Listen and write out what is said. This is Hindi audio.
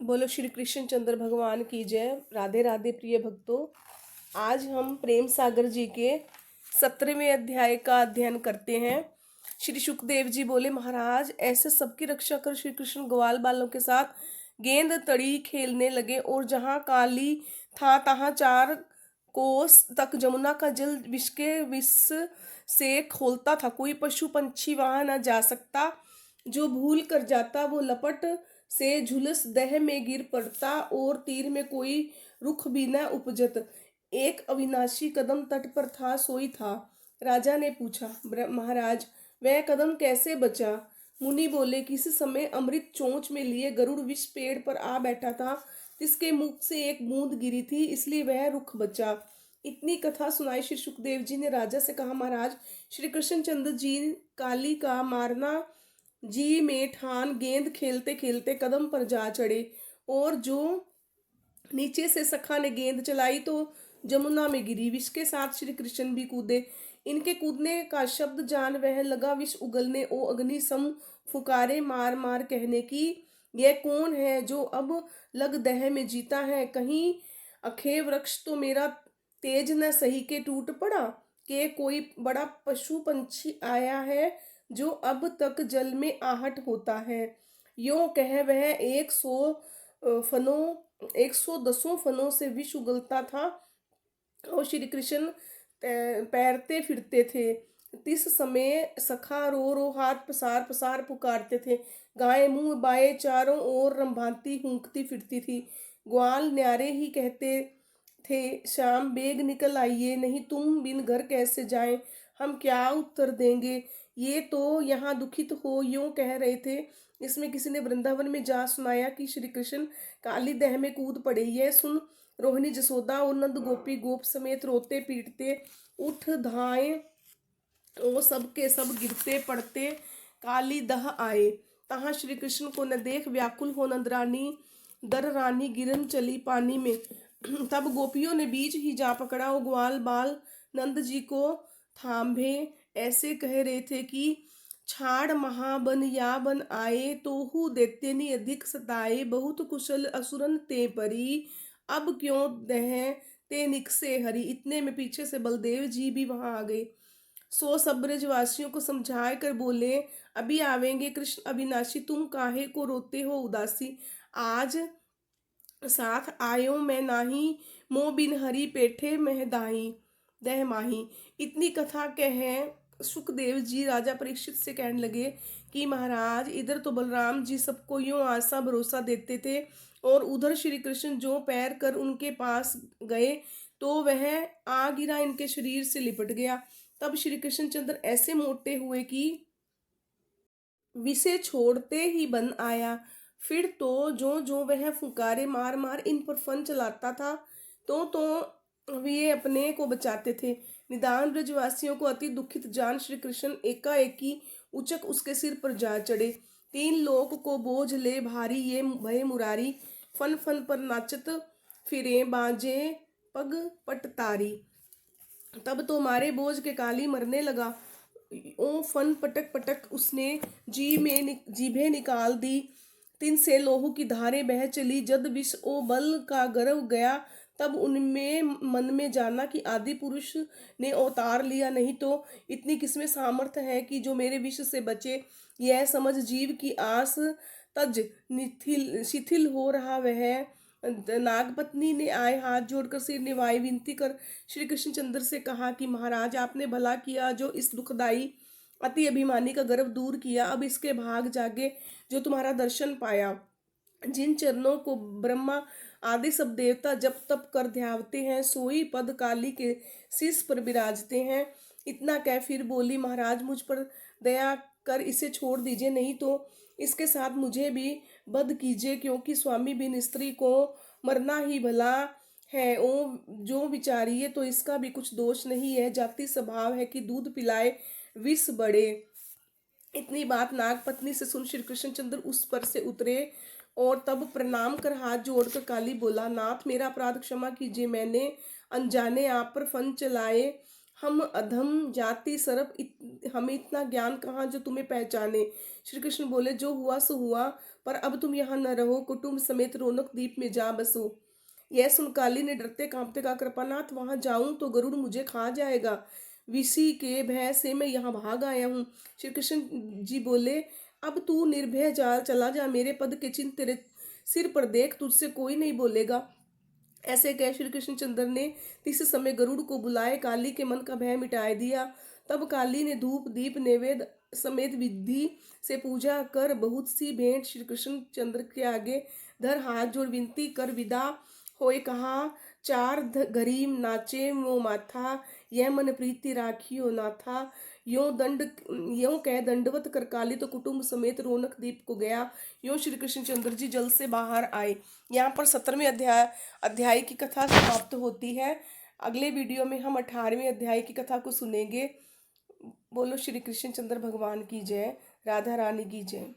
बोलो श्री कृष्ण चंद्र भगवान की जय। राधे राधे प्रिय भक्तों। आज हम प्रेम सागर जी के 17वें अध्याय का अध्ययन करते हैं। श्री सुखदेव जी बोले, महाराज ऐसे सबकी रक्षा कर श्री कृष्ण ग्वाल बालों के साथ गेंद तड़ी खेलने लगे और जहां काली था तहां 4 कोस तक जमुना का जल विष के विष से खोलता था। कोई पशु पंछी वहां न जा सकता, जो भूल कर जाता वो लपट से झुलस दह में गिर पड़ता और तीर में कोई रुख भी न उपजत। एक अविनाशी कदम तट पर था, सोई था। राजा ने पूछा, महाराज वह कदम कैसे बचा?" मुनि बोले, किसी समय अमृत चोंच में लिए गरुड़ विष पेड़ पर आ बैठा था, जिसके मुख से एक बूंद गिरी थी, इसलिए वह रुख बचा। इतनी कथा सुनाई श्री सुखदेव जी ने राजा से कहा, महाराज श्री कृष्णचंद्र जी काली का मारना जी में ठान गेंद खेलते खेलते कदम पर जा चढ़े, और जो नीचे से सखा ने गेंद चलाई तो जमुना में गिरी। विष के साथ श्री कृष्ण भी कूदे। इनके कूदने का शब्द जान वह लगा विष उगलने, ओ अग्नि सम फुकारे मार मार कहने की, यह कौन है जो अब लग दह में जीता है? कहीं अखे वृक्ष तो मेरा तेज न सही के टूट पड़ा, कि कोई बड़ा पशु पंछी आया है जो अब तक जल में आहट होता है। यों कह वह 110 फनों से विष उगलता था और श्री कृष्ण तैरते फिरते थे। तिस समय सखा रो रो हाथ पसार पसार पुकारते थे। गाय मुंह बाए चारों ओर रंभाती हूंकती फिरती थी। ग्वाल न्यारे ही कहते थे, शाम बेग निकल आइए, नहीं तुम बिन घर कैसे जाएं, हम क्या उत्तर देंगे। ये तो यहाँ दुखित हो यूं कह रहे थे। इसमें किसी ने वृंदावन में जा सुनाया कि श्री कृष्ण काली दह में कूद पड़े। यह सुन रोहिणी जसोदा और नंद गोपी गोप समेत रोते पीटते उठ धाए और सब के सब गिरते पड़ते काली दह आए। तहां श्री कृष्ण को न देख व्याकुल हो नंद रानी दर रानी गिरन चली पानी में। तब गोपियों ने बीच ही जा पकड़ा और ग्वाल बाल नंद जी को थाम्भे ऐसे कह रहे थे कि छाड़ महाबन या बन आए, तोहू दैत्यनी अधिक सताए, बहुत कुशल असुरन ते परी, अब क्यों दह ते निकसे हरी। इतने में पीछे से बलदेव जी भी वहां आ गए। सो सब ब्रजवासियों को समझा कर बोले, अभी आवेंगे कृष्ण अविनाशी, तुम काहे को रोते हो उदासी। आज साथ आयो मैं नाही, मोह बिन हरी पेठे महदाही दह माही। इतनी कथा कह सुखदेव जी राजा परीक्षित से कहने लगे कि महाराज इधर तो बलराम जी सबको यूं आशा भरोसा देते थे, और उधर श्री कृष्ण जो पैर कर उनके पास गए तो वह आ गिरा, इनके शरीर से लिपट गया। तब श्री कृष्णचंद्र ऐसे मोटे हुए कि विषे छोड़ते ही बन आया। फिर तो जो जो वह फुकारे मार मार इन पर फन चलाता था, तो वे अपने को बचाते थे। निदान ब्रजवासियों को अति दुखित जान श्री कृष्ण एकाएकी उचक उसके सिर पर जा चढ़े। 3 लोक को बोझ ले भारी ये भय मुरारी, फन फन पर नाचत फिरे बाजे पग पटतारी। तब तो मारे बोझ के काली मरने लगा। ओ फन पटक पटक उसने जीभे निकाल दी। 3 से लोहू की धारें बह चली। जद विष ओ बल का गर्व गया, तब उनमें मन में जाना कि आदि पुरुष ने अवतार लिया, नहीं तो इतनी किसमें सामर्थ्य है कि जो मेरे विष से बचे। यह समझ जीव की आस तज शिथिल हो रहा। वह नागपत्नी ने आए हाथ जोड़कर सिर निवाई विनती कर श्री कृष्णचंद्र से कहा कि महाराज आपने भला किया जो इस दुखदाई अति अभिमानी का गर्व दूर किया। अब इसके भाग जागे जो तुम्हारा दर्शन पाया। जिन चरणों को ब्रह्मा आदि सब देवता जप तप कर ध्यावते हैं, सोई पद काली के शीश पर विराजते हैं। इतना कह फिर बोली, महाराज मुझ पर दया कर इसे छोड़ दीजिए, नहीं तो इसके साथ मुझे भी वध कीजिए, क्योंकि स्वामी बिन स्त्री को मरना ही भला है। ओ जो विचारिए तो इसका भी कुछ दोष नहीं है, जाति स्वभाव है कि दूध पिलाए विष बढ़े। इतनी बात नागपत्नी से सुन श्री कृष्णचंद्र उस पर से उतरे और तब प्रणाम कर हाथ जोड़कर काली बोला, नाथ मेरा अपराध क्षमा कीजिए, मैंने अनजाने आप पर फन चलाए हम अधम जाति सरप हमें इतना ज्ञान कहाँ जो तुम्हें पहचाने। श्री कृष्ण बोले, जो हुआ सो हुआ, पर अब तुम यहाँ न रहो, कुटुंब समेत रौनक द्वीप में जा बसो। यह सुन काली ने डरते कांपते कहा, कृपानाथ, वहां जाऊं तो गरुड़ मुझे खा जाएगा। विषि के भय से मैं यहाँ भाग आया हूँ। श्री कृष्ण जी बोले, अब तू निर्भय जा, चला जा, मेरे पद के चिन्ह तेरे सिर पर देख, तुझसे कोई नहीं बोलेगा। ऐसे कह श्री कृष्णचंद्र ने इस समय गरुड़ को बुलाए काली के मन का भय मिटाए दिया। तब काली ने धूप दीप नैवेद्य समेत विधि से पूजा कर बहुत सी भेंट श्री कृष्णचंद्र के आगे धर हाथ जोड़ विनती कर विदा होए कहा, चार गरीम नाचे मो माथा, यह मन प्रीति राखियो नाथा। यों कह दंडवत कर काली तो कुटुंब समेत रौनक द्वीप को गया। यों श्री कृष्णचंद्र जी जल से बाहर आए। यहाँ पर 17वें अध्याय की कथा समाप्त होती है। अगले वीडियो में हम 18वें अध्याय की कथा को सुनेंगे। बोलो श्री कृष्णचंद्र भगवान की जय, राधा रानी की जय।